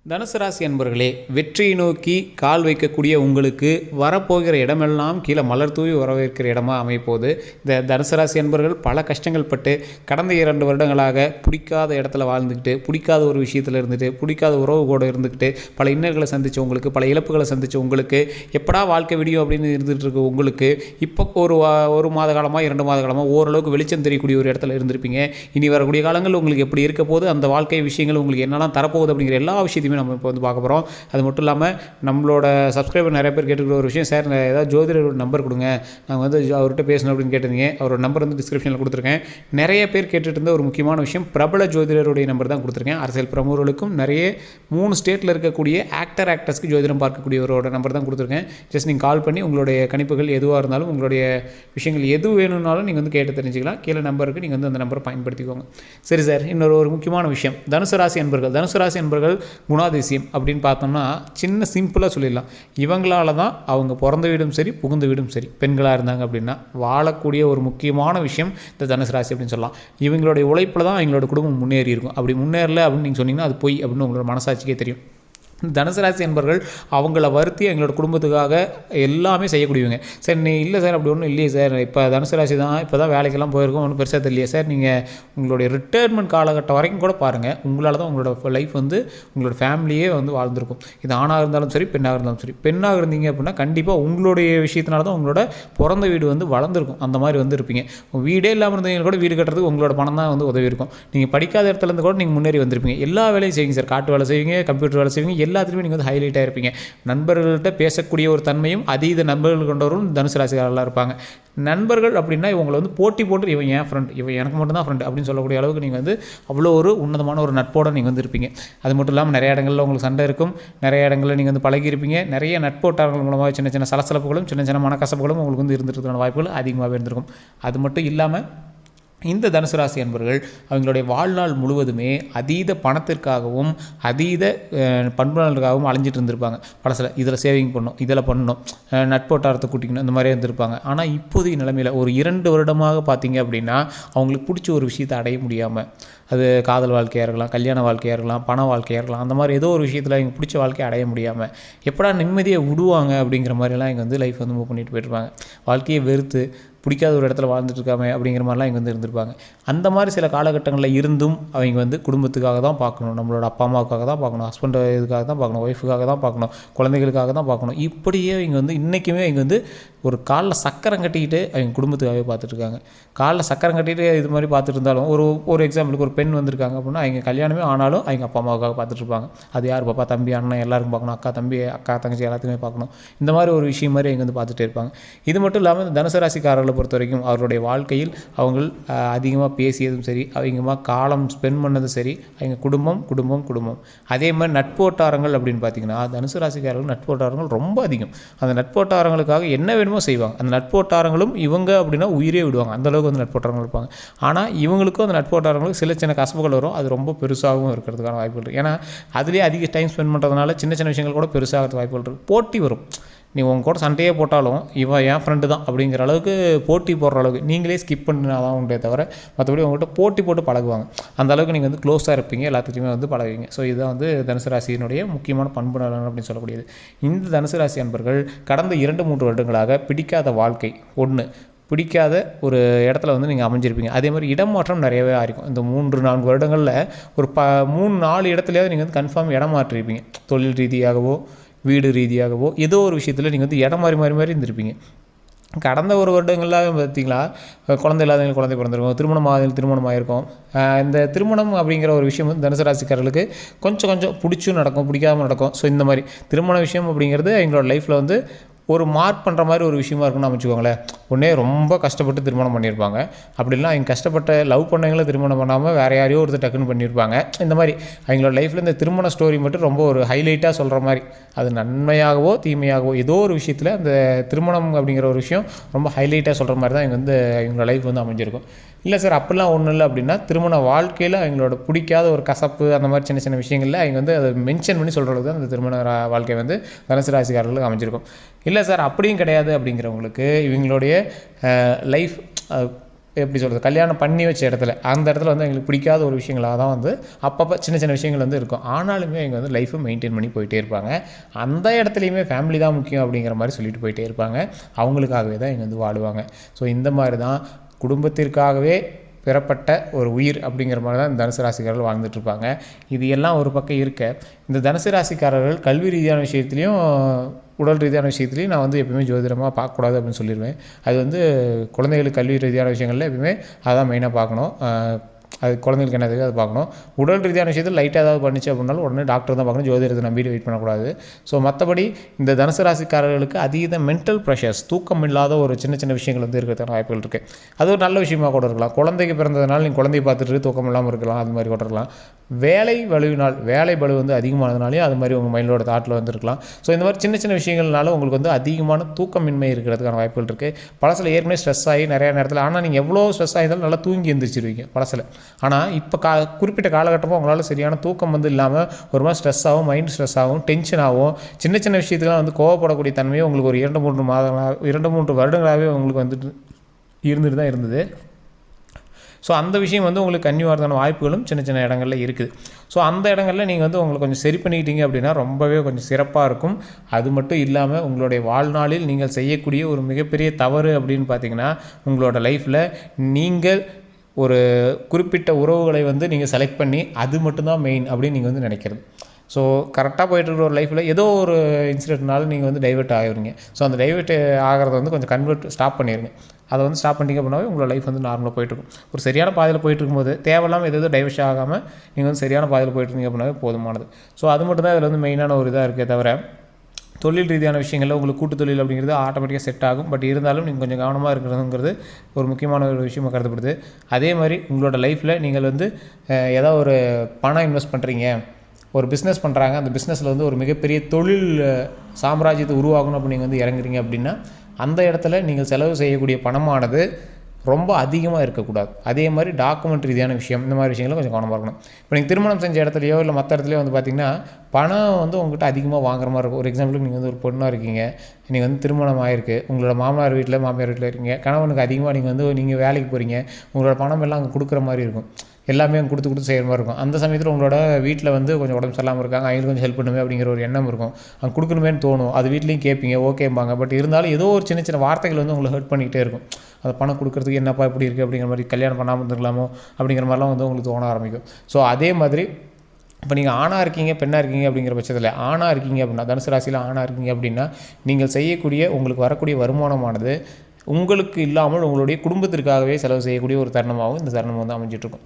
தனுசு ராசி அன்பர்களே, வெற்றியை நோக்கி கால் வைக்கக்கூடிய உங்களுக்கு வரப்போகிற இடமெல்லாம் கீழே மலர் தூவி வரவேற்கிற இடமா அமைப்போது. இந்த தனுசு ராசி அன்பர்கள் பல கஷ்டங்கள் பட்டு கடந்த 2 வருடங்களாக பிடிக்காத இடத்துல வாழ்ந்துக்கிட்டு, பிடிக்காத ஒரு விஷயத்தில் இருந்துட்டு, பிடிக்காத உறவு கூட இருந்துக்கிட்டு, பல இன்னல்களை சந்தித்த உங்களுக்கு, பல இழப்புகளை சந்தித்த உங்களுக்கு, எப்படா வாழ்க்கை விடியும் அப்படின்னு இருந்துகிட்டு இருக்க உங்களுக்கு, இப்போ ஒரு மாத காலமாக 2 மாத காலமாக ஓரளவுக்கு வெளிச்சம் தெரியக்கூடிய ஒரு இடத்துல இருந்திருப்பீங்க. இனி வரக்கூடிய காலங்கள் உங்களுக்கு எப்படி இருக்க போது, அந்த வாழ்க்கை விஷயங்கள் உங்களுக்கு என்னெல்லாம் தரப்போகுது அப்படிங்கிற எல்லா விஷயத்தையுமே நம்ம இப்போ வந்து பார்க்க போகிறோம். அது மட்டும் இல்லாமல் நம்மளோட சப்ஸ்கிரைபர் நிறைய பேர் கேட்டுக்கிற ஒரு விஷயம், சார் ஏதாவது ஜோதிடரோட நம்பர் கொடுங்க, நாங்கள் வந்து அவர்கிட்ட பேசணும் அப்படின்னு கேட்டிருந்தீங்க. அவரோட நம்பர் வந்து டிஸ்கிரிப்ஷனில் கொடுத்துருக்கேன். நிறைய பேர் கேட்டுட்டு இருந்த ஒரு முக்கியமான விஷயம், பிரபல ஜோதிடருடைய நம்பர் தான் கொடுத்துருக்கேன். அரசியல் பிரமுகர்களுக்கும் நிறைய 3 ஸ்டேட்டில் இருக்கக்கூடிய ஆக்டர்ஸ்க்கு ஜோதிடம் பார்க்கக்கூடியவரோட நம்பர் தான் கொடுத்துருக்கேன். ஜஸ்ட் நீங்கள் கால் பண்ணி உங்களுடைய கணிப்புகள் எதுவாக இருந்தாலும், உங்களுடைய விஷயங்கள் எது வேணும்னாலும் நீங்கள் வந்து கேட்டு தெரிஞ்சுக்கலாம். கீழே நம்பருக்கு நீங்கள் வந்து அந்த நம்பரை பயன்படுத்திக்கோங்க. சரி சார், இன்னொரு முக்கியமான விஷயம், தனுசு ராசி அன்பர்கள் குணாதிசயம் அப்படின்னு பார்த்தோம்னா சின்ன சிம்பிளாக சொல்லிடலாம். இவங்களால தான் அவங்க பிறந்த வீடும் சரி, புகுந்த வீடும் சரி, பெண்களாக இருந்தாங்க அப்படின்னா வாழக்கூடிய ஒரு முக்கியமான விஷயம் இந்த தனுசு ராசி அப்படின்னு சொல்லலாம். இவங்களுடைய உழைப்பில் தான் அவங்களோட குடும்பம் முன்னேறி இருக்கும். அப்படி முன்னேறல அப்படின்னு நீங்கள் சொன்னீங்கன்னா அது பொய் அப்படின்னு உங்களோட மனசாட்சிக்கே தெரியும். தனுசு ராசி என்பர்கள் அவங்கள வருத்தி எங்களோட குடும்பத்துக்காக எல்லாமே செய்யக்கூடியவங்க. சார் நீ இல்லை சார் அப்படி ஒன்றும் இல்லையே சார், இப்போ தனுசு ராசி தான் இப்போ தான் வேலைக்கெல்லாம் போயிருக்கோம், ஒன்றும் பெருசாக தெரியலையே சார், நீங்கள் உங்களுடைய ரிட்டையர்மெண்ட் காலகட்டம் வரைக்கும் கூட பாருங்கள், உங்களால் தான் உங்களோட லைஃப் வந்து உங்களோட ஃபேமிலியே வந்து வாழ்ந்திருக்கும். இது ஆணாக இருந்தாலும் சரி, பெண்ணாக இருந்தாலும் சரி. பெண்ணாக இருந்தீங்க அப்படின்னா கண்டிப்பாக உங்களுடைய விஷயத்தினால தான் உங்களோட பிறந்த வீடு வந்து வளர்ந்துருக்கும். அந்த மாதிரி வந்து இருப்பீங்க. வீடே இல்லாமல் இருந்தவங்க கூட வீடு கட்டுறதுக்கு உங்களோட பணம் தான் வந்து உதவி இருக்கும். நீங்கள் படிக்காத இடத்துலேருந்து கூட நீங்கள் முன்னேறி வந்திருப்பீங்க. எல்லா வேலையும் செய்வீங்க சார், காட்டு வேலை செய்வீங்க, கம்ப்யூட்டர் வேலை செய்வீங்க, எல்லாத்துலேயுமே நீங்கள் வந்து ஹைலைட்டாக இருப்பீங்க. நண்பர்கள்ட்ட பேசக்கூடிய ஒரு தன்மையும் அதீத நண்பர்கள் கொண்டவரும் தனுசு ராசிக்காரர்களாக இருப்பாங்க. நண்பர்கள் அப்படின்னா இவங்களை வந்து போட்டி போட்டு இவன் என் ஃப்ரெண்ட், இவன் எனக்கு மட்டும்தான் ஃப்ரெண்ட் அப்படின்னு சொல்லக்கூடிய அளவுக்கு நீங்கள் வந்து அவ்வளோ ஒரு உன்னதமான ஒரு நட்போடு நீங்கள் வந்து இருப்பீங்க. அது மட்டும் இல்லாமல் நிறைய இடங்களில் உங்களுக்கு சண்டை இருக்கும், நிறைய இடங்களில் நீங்கள் வந்து பழகியிருப்பீங்க. நிறைய நட்போட்டார்கள் மூலமாக சின்ன சின்ன சலசலப்புகளும் சின்ன சின்ன மனக்கசப்புகளும் உங்களுக்கு வந்து இருந்துருக்கான வாய்ப்புகள் அதிகமாகவே இருந்திருக்கும். அது மட்டும் இல்லாமல் இந்த தனுசு ராசி அன்பர்கள் அவங்களுடைய வாழ்நாள் முழுவதுமே அதீத பணத்திற்காகவும் அதீத பண்புகளுக்காகவும் அலைஞ்சிட்டு இருந்திருப்பாங்க. படத்தில் இதில் சேவிங் பண்ணணும், இதில் பண்ணணும், நட்போட்டாரத்தை கூட்டிக்கணும், இந்த மாதிரி இருந்திருப்பாங்க. ஆனால் இப்போதைய நிலைமையில் ஒரு 2 வருடமாக பார்த்தீங்க அப்படின்னா அவங்களுக்கு பிடிச்ச ஒரு விஷயத்தை அடைய முடியாமல், அது காதல் வாழ்க்கையாக இருக்கலாம், கல்யாண வாழ்க்கையாக இருக்கலாம், பண வாழ்க்கையாக இருக்கலாம், அந்த மாதிரி ஏதோ ஒரு விஷயத்தில் அவங்க பிடிச்ச வாழ்க்கையை அடைய முடியாமல் எப்படா நிம்மதியை விடுவாங்க அப்படிங்கிற மாதிரிலாம் இங்கே வந்து லைஃப் வந்து மூவ் பண்ணிட்டு போயிட்டுருப்பாங்க. வாழ்க்கையை வெறுத்து பிடிக்காத ஒரு இடத்துல வாழ்ந்துட்டு இருக்காமே அப்படிங்கிற மாதிரிலாம் இங்கே வந்து இருந்திருப்பாங்க. அந்த மாதிரி சில காலகட்டங்களில் இருந்தும் அவங்க வந்து குடும்பத்துக்காக தான் பார்க்கணும், நம்மளோட அப்பா அம்மாவுக்காக தான் பார்க்கணும், ஹஸ்பண்ட் இதுக்காக தான் பார்க்கணும், ஒய்ஃபுக்காக தான் பார்க்கணும், குழந்தைகளுக்காக தான் பார்க்கணும். இப்படியே இங்கே வந்து இன்றைக்குமே இங்கே வந்து ஒரு காலில் சக்கரம் கட்டிக்கிட்டு அவங்க குடும்பத்துக்காகவே பார்த்துட்ருக்காங்க. காலில் சக்கரம் கட்டிட்டு இது மாதிரி பார்த்துட்டு இருந்தாலும் ஒரு எக்ஸாம்பிளுக்கு ஒரு பெண் வந்திருக்காங்க அப்படின்னா அவங்க கல்யாணமே ஆனாலும் அவங்க அப்பா அம்மாவுக்காக பார்த்துட்ருப்பாங்க. அது யார், பாப்பா தம்பி அண்ணன் எல்லாருக்கும் பார்க்கணும், அக்கா தம்பி அக்கா தங்கச்சி எல்லாத்துக்குமே பார்க்கணும். இந்த மாதிரி ஒரு விஷயம் மாதிரி அவங்க வந்து பார்த்துட்டே இருப்பாங்க. இது மட்டும் இல்லாமல் இந்த தனுசு ராசிக்காரர்களை பொறுத்த வரைக்கும் அவருடைய வாழ்க்கையில் அவங்க அதிகமாக பேசியதும் சரி, அதிகமாக காலம் ஸ்பெண்ட் பண்ணதும் சரி, அவங்க குடும்பம் குடும்பம் குடும்பம். அதே மாதிரி நட்போட்டாரங்கள் அப்படின்னு பார்த்தீங்கன்னா தனுசு ராசிக்காரர்கள் நட்போட்டாரங்கள் ரொம்ப அதிகம். அந்த நட்போட்டாரங்களுக்காக என்ன வேணுமோ செய்வாங்க. அந்த நட்போட்டாரங்களும் இவங்க அப்படின்னா உயிரே விடுவாங்க, அந்தளவுக்கு வந்து நட்போட்டாரங்கள் இருப்பாங்க. ஆனால் இவங்களுக்கும் அந்த நட்போட்டாரங்களுக்கு சில சின்ன கசப்புகள் வரும், அது ரொம்ப பெருசாகவும் இருக்கிறதுக்கான வாய்ப்புகள் இருக்குது. ஏன்னா அதுலேயே அதிக டைம் ஸ்பெண்ட் பண்ணுறதுனால சின்ன சின்ன விஷயங்கள் கூட பெருசாகிறது வாய்ப்புகள் இருக்குது. போட்டி வரும். நீ உங்க கூட சண்டையே போட்டாலும் இவன் என் ஃப்ரெண்டு தான் அப்படிங்கிற அளவுக்கு போட்டி போடுற அளவுக்கு நீங்களே ஸ்கிப் பண்ணினா தான் உண்டே தவிர மற்றபடி உங்கள்கிட்ட போட்டி போட்டு பழகுவாங்க. அந்த அளவுக்கு நீங்கள் வந்து க்ளோஸாக இருப்பீங்க, எல்லாத்துக்குமே வந்து பழகுவீங்க. ஸோ இதுதான் வந்து தனுசு ராசியினுடைய முக்கியமான பண்பு நலன் அப்படின்னு சொல்லக்கூடியது. இந்த தனுசு ராசி அன்பர்கள் கடந்த 2-3 வருடங்களாக பிடிக்காத வாழ்க்கை ஒன்று, பிடிக்காத ஒரு இடத்துல வந்து நீங்கள் அமைஞ்சிருப்பீங்க. அதே மாதிரி இடம் மாற்றம் நிறையவே ஆயிருக்கும். இந்த 3-4 வருடங்களில் ஒரு 3-4 இடத்துலையாவது நீங்கள் வந்து கன்ஃபார்ம் இடம் மாற்றிருப்பீங்க. தொழில் ரீதியாகவோ வீடு ரீதியாகவோ ஏதோ ஒரு விஷயத்தில் நீங்கள் வந்து இடம் மாறி இருந்திருப்பீங்க. கடந்த ஒரு வருடங்களாக பார்த்தீங்களா, குழந்தை இல்லாதவங்களுக்கு குழந்தை பிறந்திருக்கும், திருமணம் ஆகிருக்கும். இந்த திருமணம் அப்படிங்கிற ஒரு விஷயம் வந்து தனுசு ராசிக்காரர்களுக்கு கொஞ்சம் பிடிச்சும் நடக்கும், பிடிக்காமல் நடக்கும். ஸோ இந்த மாதிரி திருமண விஷயம் அப்படிங்கிறது எங்களோட லைஃப்பில் வந்து ஒரு மார்க் பண்ணுற மாதிரி ஒரு விஷயமா இருக்குன்னு அமைச்சுக்கோங்களேன். ஒன்றே ரொம்ப கஷ்டப்பட்டு திருமணம் பண்ணியிருப்பாங்க, அப்படின்னா அவங்க கஷ்டப்பட்ட லவ் பண்ணவங்களும் திருமணம் பண்ணாமல் வேறு யாரையோ ஒருத்தர் டக்குன்னு பண்ணியிருப்பாங்க. இந்த மாதிரி அவங்களோட லைஃப்பில் இந்த திருமண ஸ்டோரி மட்டும் ரொம்ப ஒரு ஹைலைட்டாக சொல்கிற மாதிரி, அது நன்மையாகவோ தீமையாகவோ ஏதோ ஒரு விஷயத்தில் அந்த திருமணம் அப்படிங்கிற ஒரு விஷயம் ரொம்ப ஹைலைட்டாக சொல்கிற மாதிரி தான் இவங்க வந்து அவங்களோட லைஃப் வந்து அமைஞ்சிருக்கும். இல்லை சார் அப்படிலாம் ஒன்றும் இல்லை அப்படின்னா திருமண வாழ்க்கையில் அவங்களோட பிடிக்காத ஒரு கசப்பு அந்த மாதிரி சின்ன சின்ன விஷயங்களில் அவங்க வந்து அதை மென்ஷன் பண்ணி சொல்கிறதுக்கு தான் அந்த திருமண வாழ்க்கை வந்து தனுசு ராசிக்காரர்களுக்கு அமைஞ்சிருக்கும். இல்லை சார் அப்படியும் கிடையாது அப்படிங்கிறவங்களுக்கு இவங்களுடைய லைஃப் எப்படி சொல்கிறது, கல்யாணம் பண்ணி வச்ச இடத்துல அந்த இடத்துல வந்து எங்களுக்கு பிடிக்காத ஒரு விஷயங்களாக தான் வந்து அப்பப்போ சின்ன சின்ன விஷயங்கள் வந்து இருக்கும். ஆனாலுமே அவங்க வந்து லைஃப்பை மெயின்டைன் பண்ணி போயிட்டே இருப்பாங்க. அந்த இடத்துலையுமே ஃபேமிலி தான் முக்கியம் அப்படிங்கிற மாதிரி சொல்லிட்டு போயிட்டே இருப்பாங்க. அவங்களுக்காகவே தான் இங்கே வந்து வாழுவாங்க. ஸோ இந்த மாதிரி தான் குடும்பத்திற்காகவே பெறப்பட்ட ஒரு உயிர் அப்படிங்கிற மாதிரி தான் இந்த தனுசு ராசிக்காரர்கள் வாழ்ந்துட்டுருப்பாங்க. இது எல்லாம் ஒரு பக்கம் இருக்க, இந்த தனுசு ராசிக்காரர்கள் கல்வி ரீதியான விஷயத்துலையும் உடல் ரீதியான விஷயத்துலையும் நான் வந்து எப்பவுமே ஜோதிடமாக பார்க்கக்கூடாது அப்படின்னு சொல்லிடுவேன். அது வந்து குழந்தைகளுக்கு கல்வி ரீதியான விஷயங்களில் எப்பவுமே அதான் மெயினாக பார்க்கணும். அது குழந்தைங்களுக்கு என்ன தேவையோ அதை பார்க்கணும். உடல் ரீதியான விஷயத்தில் லைட்டாக ஏதாவது பண்ணிச்சு அப்படின்னாலும் உடனே டாக்டர் தான் பார்க்கணும், ஜோதிடத்தை நம்பிட்டு வெயிட் பண்ணக்கூடாது. ஸோ மற்றபடி இந்த தனுசு ராசிக்காரர்களுக்கு அதீத மென்டல் ப்ரெஷர்ஸ், தூக்கம் இல்லாத ஒரு சின்ன சின்ன விஷயங்கள் வந்து இருக்கிறதுக்கான வாய்ப்புகள் இருக்குது. அது ஒரு நல்ல விஷயமாக கூட இருக்கலாம். குழந்தைக்கு பிறந்ததுனால நீங்கள் குழந்தைய பார்த்துட்டு தூக்கம் இல்லாமல் இருக்கலாம், அது மாதிரி கூட இருக்கலாம். வேலை வலுவினால், வேலை பளு வந்து அதிகமானதுனாலேயும் அது மாதிரி உங்கள் மைண்டோட தாட்டில் வந்துருக்கலாம். ஸோ இந்த மாதிரி சின்ன சின்ன விஷயங்கள்னால உங்களுக்கு வந்து அதிகமான தூக்கமின்மை இருக்கிறதுக்கான வாய்ப்புகள் இருக்குது. பழசில் ஏற்கனவே ஸ்ட்ரெஸ் ஆகி நிறையா நேரத்தில், ஆனால் நீங்கள் எவ்வளோ ஸ்ட்ரெஸ் ஆகியிருந்தாலும் நல்லா தூங்கி எழுந்திரிச்சிருவீங்க பழசில். ஆனால் இப்போ குறிப்பிட்ட காலகட்டமாக உங்களால் சரியான தூக்கம் வந்து இல்லாமல் ஒரு மாதிரி ஸ்ட்ரெஸ் ஆகும், மைண்ட் ஸ்ட்ரெஸ் ஆகும், டென்ஷன் ஆகும். சின்ன சின்ன விஷயத்துக்குலாம் வந்து கோவப்படக்கூடிய தன்மையை உங்களுக்கு ஒரு 2-3 வருடங்களாகவே உங்களுக்கு வந்துட்டு இருந்துட்டு தான் இருந்தது. ஸோ அந்த விஷயம் வந்து உங்களுக்கு கன்னியூ ஆகிறதான வாய்ப்புகளும் சின்ன சின்ன இடங்களில் இருக்குது. ஸோ அந்த இடங்களில் நீங்கள் வந்து உங்களுக்கு கொஞ்சம் சரி பண்ணிக்கிட்டீங்க அப்படின்னா ரொம்பவே கொஞ்சம் சிறப்பாக இருக்கும். அது மட்டும் இல்லாமல் உங்களுடைய வாழ்நாளில் நீங்கள் செய்யக்கூடிய ஒரு மிகப்பெரிய தவறு அப்படின்னு பார்த்தீங்கன்னா, உங்களோட லைஃப்பில் நீங்கள் ஒரு குறிப்பிட்ட உறவுகளை வந்து நீங்கள் செலக்ட் பண்ணி அது மட்டும்தான் மெயின் அப்படின்னு நீங்கள் வந்து நினைக்கிறது. ஸோ கரெக்டாக போய்ட்டுருக்கிற ஒரு லைஃப்பில் ஏதோ ஒரு இன்சிடென்ட்னால நீங்கள் வந்து டைவெர்ட் ஆகிடுவீங்க. ஸோ அந்த டைவெர்ட் ஆகிறத வந்து கொஞ்சம் ஸ்டாப் பண்ணிடுங்க. அதை வந்து ஸ்டாப் பண்ணிங்க அப்படின்னாவே உங்களோட லைஃப் வந்து நார்மலாக போய்ட்டுருக்கும். ஒரு சரியான பாதையில் போய்ட்டுருக்கும்போது தேவையில்லாமல் எதுவும் டைவர்ஸ் ஆகாமல் நீங்கள் வந்து சரியான பாதையில் போய்ட்டுருந்தீங்க அப்படின்னாவே போதுமானது. ஸோ அது மட்டும் தான் இதில் வந்து மெயினான ஒரு இதாக இருக்கே தவிர, தொழில் ரீதியான விஷயங்களில் உங்களுக்கு கூட்டு தொழில் அப்படிங்கிறது ஆட்டோமேட்டிக்காக செட் ஆகும். பட் இருந்தாலும் நீங்கள் கொஞ்சம் கவனமாக இருக்கிறதுங்கிறது ஒரு முக்கியமான ஒரு விஷயமாக கருதப்படுது. அதே மாதிரி உங்களோட லைஃப்பில் நீங்கள் வந்து ஏதாவது ஒரு பணம் இன்வெஸ்ட் பண்ணுறீங்க, ஒரு பிஸ்னஸ் பண்ணுறாங்க, அந்த பிஸ்னஸில் வந்து ஒரு மிகப்பெரிய தொழில் சாம்ராஜ்யத்தை உருவாகணும் அப்படி நீங்கள் வந்து இறங்குறீங்க அப்படின்னா, அந்த இடத்துல நீங்கள் செலவு செய்யக்கூடிய பணமானது ரொம்ப அதிகமாக இருக்கக்கூடாது. அதே மாதிரி டாக்குமெண்ட் ரீதியான விஷயம், இந்த மாதிரி விஷயங்களும் கொஞ்சம் கவனமாக இருக்கணும். இப்போ நீங்கள் திருமணம் செஞ்ச இடத்துலையோ இல்லை மற்ற இடத்துலையோ வந்து பார்த்திங்கன்னா பணம் வந்து உங்கள்கிட்ட அதிகமாக வாங்குற மாதிரி இருக்கும். ஒரு எக்ஸாம்பிளுக்கு நீங்கள் வந்து ஒரு பொண்ணாக இருக்கீங்க, நீங்கள் வந்து திருமணம் ஆகிருக்கு, உங்களோட மாமனார் வீட்டில் மாமியார் வீட்டில் இருக்கீங்க, கணவனுக்கு அதிகமாக நீங்கள் வேலைக்கு போகிறீங்க, உங்களோட பணம் எல்லாம் அங்கே கொடுக்குற மாதிரி இருக்கும், எல்லாமே அங்கே கொடுத்து செய்கிற மாதிரி இருக்கும். அந்த சமயத்தில் உங்களோட வீட்டில் வந்து கொஞ்சம் உடம்பு சரியில்லாமல் இருக்காங்க, அவங்களுக்கு கொஞ்சம் ஹெல்ப் பண்ணுமே அப்படிங்கிற ஒரு எண்ணம் இருக்கும், அங்கே கொடுக்கணுமேனு தோணும். அது வீட்லேயும் கேட்பீங்க, ஓகேம்பாங்க. பட் இருந்தாலும் ஏதோ ஒரு சின்ன சின்ன வார்த்தைகள் வந்து உங்களை ஹர்ட் பண்ணிகிட்டே இருக்கும். அந்த பணம் கொடுக்குறதுக்கு என்னப்பா இப்படி இருக்குது அப்படிங்கிற மாதிரி, கல்யாணம் பண்ணாமல் இருந்துக்கலாமோ அப்படிங்கிற மாதிரிலாம் வந்து உங்களுக்கு தோண ஆரம்பிக்கும். ஸோ அதே மாதிரி இப்போ நீங்கள் ஆணாக இருக்கீங்க பெண்ணாக இருக்கீங்க அப்படிங்கிற பட்சத்தில், ஆணாக இருக்கீங்க அப்படின்னா, தனுசு ராசியில் ஆணாக இருக்கீங்க அப்படின்னா, நீங்கள் செய்யக்கூடிய உங்களுக்கு வரக்கூடிய வருமானமானது உங்களுக்கு இல்லாமல் உங்களுடைய குடும்பத்திற்காகவே செலவு செய்யக்கூடிய ஒரு தருணமாகவும் இந்த தருணம் வந்து அமைஞ்சிட்ருக்கும்.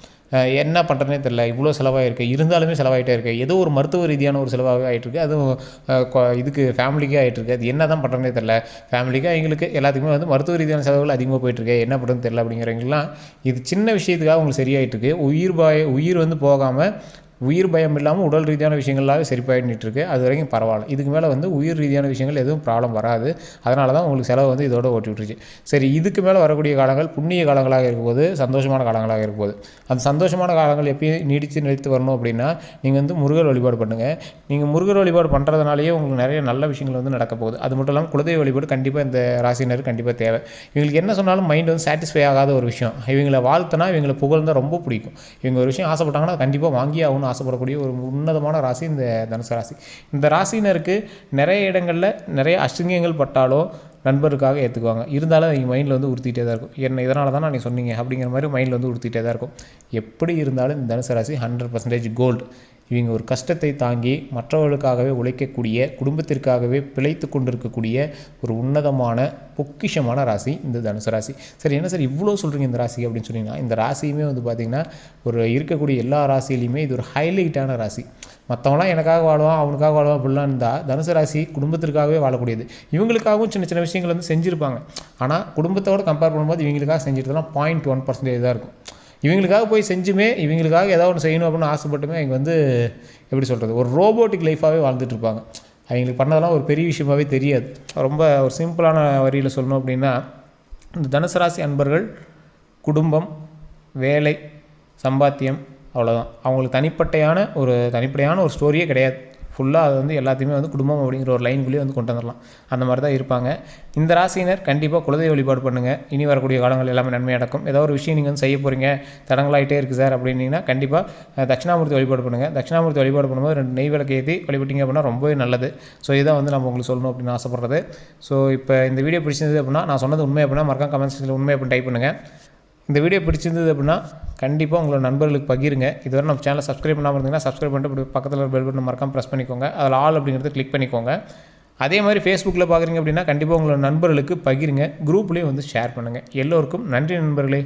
என்ன பண்ணுறதுனே தெரியல, இவ்வளோ செலவாகிருக்கு, இருந்தாலுமே செலவாகிட்டே இருக்குது, ஏதோ ஒரு மருத்துவ ரீதியான ஒரு செலவாகவே ஆகிட்டுருக்கு, அதுவும் இதுக்கு ஃபேமிலிக்கே ஆகிட்டுருக்கு. அது என்ன தான் பண்ணுறதுனே தெரில, ஃபேமிலிக்கு எங்களுக்கு எல்லாத்துக்குமே வந்து மருத்துவ ரீதியான செலவுகள் அதிகமாக போயிட்டுருக்கு, என்ன பண்ணுறதுன்னு தெரில அப்படிங்கிறவங்கலாம் இது சின்ன விஷயத்துக்காக உங்களுக்கு சரியாயிட்டுருக்கு. உயிர் வந்து போகாமல் உயிர் பயம் இல்லாமல் உடல் ரீதியான விஷயங்களாகவே சரிப்பாயிட்டுருக்கு. அது வரைக்கும் பரவாயில்ல. இதுக்கு மேலே வந்து உயிர் ரீதியான விஷயங்கள் எதுவும் ப்ராப்ளம் வராது. அதனால தான் உங்களுக்கு செலவு வந்து இதோட ஓட்டி விட்டுருச்சு. சரி, இதுக்கு மேலே வரக்கூடிய காலங்கள் புண்ணிய காலங்களாக இருக்கும்போது, சந்தோஷமான காலங்களாக இருக்கும்போது, அந்த சந்தோஷமான காலங்கள் எப்பயும் நிலைத்து வரணும் அப்படின்னா நீங்கள் வந்து முருகர் வழிபாடு பண்ணுங்கள். நீங்கள் முருகர் வழிபாடு பண்ணுறதுனாலேயே உங்களுக்கு நிறைய நல்ல விஷயங்கள் வந்து நடக்க போகுது. அது மட்டும் இல்லாமல் குலதெய்வ வழிபாடு கண்டிப்பாக இந்த ராசினர் கண்டிப்பாக தேவை. இவங்களுக்கு என்ன சொன்னாலும் மைண்ட் வந்து சாட்டிஸ்ஃபை ஆகாத ஒரு விஷயம். இவங்களை வாழ்த்தினா இவங்களை புகழ்ந்தால் ரொம்ப பிடிக்கும். இவங்க ஒரு விஷயம் ஆசைப்பட்டாங்கன்னா கண்டிப்பாக வாங்கி ஆகணும் ஆசைப்படக்கூடிய ஒரு உன்னதமான ராசி இந்த தனுசு ராசி. இந்த ராசினருக்கு நிறைய இடங்களில் நிறைய அசிங்கங்கள் பட்டாலும் நண்பருக்காக ஏற்றுக்குவாங்க. இருந்தாலும் அவங்க மைண்டில் வந்து உறுத்திட்டே தான் இருக்கும். என்ன இதனால தான் நான் சொன்னீங்க அப்படிங்கிற மாதிரி மைண்டில் வந்து உறுத்திட்டே தான் இருக்கும். எப்படி இருந்தாலும் இந்த தனுசு ராசி 100% கோல்டு. இவங்க ஒரு கஷ்டத்தை தாங்கி மற்றவர்களுக்காகவே உழைக்கக்கூடிய, குடும்பத்திற்காகவே பிழைத்து கொண்டிருக்கக்கூடிய ஒரு உன்னதமான பொக்கிஷமான ராசி இந்த தனுசு ராசி. சரி, என்ன சார் இவ்வளோ சொல்கிறீங்க இந்த ராசி அப்படின்னு சொன்னீங்கன்னா, இந்த ராசியுமே வந்து பார்த்திங்கன்னா ஒரு இருக்கக்கூடிய எல்லா ராசியிலையுமே இது ஒரு ஹைலைட்டான ராசி. மற்றவங்களாம் எனக்காக வாழ்வான் அவனுக்காக வாழ்வான் அப்படிலாம் இருந்தால், தனுசு ராசி குடும்பத்திற்காகவே வாழக்கூடியது. இவங்களுக்காகவும் சின்ன சின்ன விஷயங்கள் வந்து செஞ்சுருப்பாங்க. ஆனால் குடும்பத்தோடு கம்பேர் பண்ணும்போது இவங்களுக்காக செஞ்சுட்டுலாம் 0.1% தான் இருக்கும். இவங்களுக்காக போய் செஞ்சுமே இவங்களுக்காக ஏதாவது ஒன்று செய்யணும் அப்படின்னு ஆசைப்பட்டுமே அவங்க வந்து எப்படி சொல்கிறது, ஒரு ரோபோட்டிக் லைஃபாகவே வாழ்ந்துட்டுருப்பாங்க. அவங்களுக்கு பண்ணதெல்லாம் ஒரு பெரிய விஷயமாகவே தெரியாது. ரொம்ப ஒரு சிம்பிளான வரியில் சொல்லணும் அப்படின்னா, இந்த தனுசு ராசி அன்பர்கள் குடும்பம், வேலை, சம்பாத்தியம், அவ்வளோதான். அவங்களுக்கு தனிப்படையான ஒரு ஸ்டோரியே கிடையாது. ஃபுல்லாக அது வந்து எல்லாத்தையுமே வந்து குடும்பம் அப்படிங்கிற ஒரு லைனுக்குள்ளேயே வந்து கொண்டு வந்துடலாம். அந்த மாதிரி தான் இருப்பாங்க. இந்த ராசியினர் கண்டிப்பாக குலதெய்வ வழிபாடு பண்ணுங்கள். இனி வரக்கூடிய காலங்கள் எல்லாமே நன்மை நடக்கும். ஏதோ ஒரு விஷயம் நீங்கள் வந்து செய்ய போகிறீங்க, தடங்களாகிட்டே இருக்குது சார் அப்படின்னீங்கன்னா கண்டிப்பாக தட்சிணாமூர்த்தி வழிபாடு பண்ணுங்கள். தட்சிணாமூர்த்தி வழிபாடு பண்ணும்போது 2 நெய் விளக்கு ஏற்றி வழிபட்டிங்க அப்படின்னா ரொம்பவே நல்லது. ஸோ இதான் வந்து நம்ம உங்களுக்கு சொல்லணும் அப்படின்னு ஆசைப்படுறது. ஸோ இப்போ இந்த வீடியோ பிடிச்சிருந்தது அப்படின்னா, நான் சொன்னது உண்மை அப்படின்னா மறக்காம கமெண்ட் செக்ஷனில் உண்மை அப்படின்னு டைப் பண்ணுங்கள். இந்த வீடியோ பிடிச்சிருந்தது அப்படின்னா கண்டிப்பாக உங்களோட நண்பர்களுக்கு பகிருங்க. இதுவரை நம்ம சேனலை சப்ஸ்கிரைப் பண்ணாமல் இருந்தீங்கன்னா சப்ஸ்கிரைப் பண்ணிட்டு பக்கத்தில் ஒரு பெல் பட்டன் மறக்காம ப்ரெஸ் பண்ணிக்கோங்க. அதில் ஆல் அப்படிங்கிறது கிளிக் பண்ணிக்கோங்க. அதே மாதிரி ஃபேஸ்புக்கில் பார்க்குறீங்க அப்படின்னா கண்டிப்பாக உங்களோட நண்பர்களுக்கு பகிருங்க. குரூப்லேயும் வந்து ஷேர் பண்ணுங்கள். எல்லோருக்கும் நன்றி நண்பர்களே.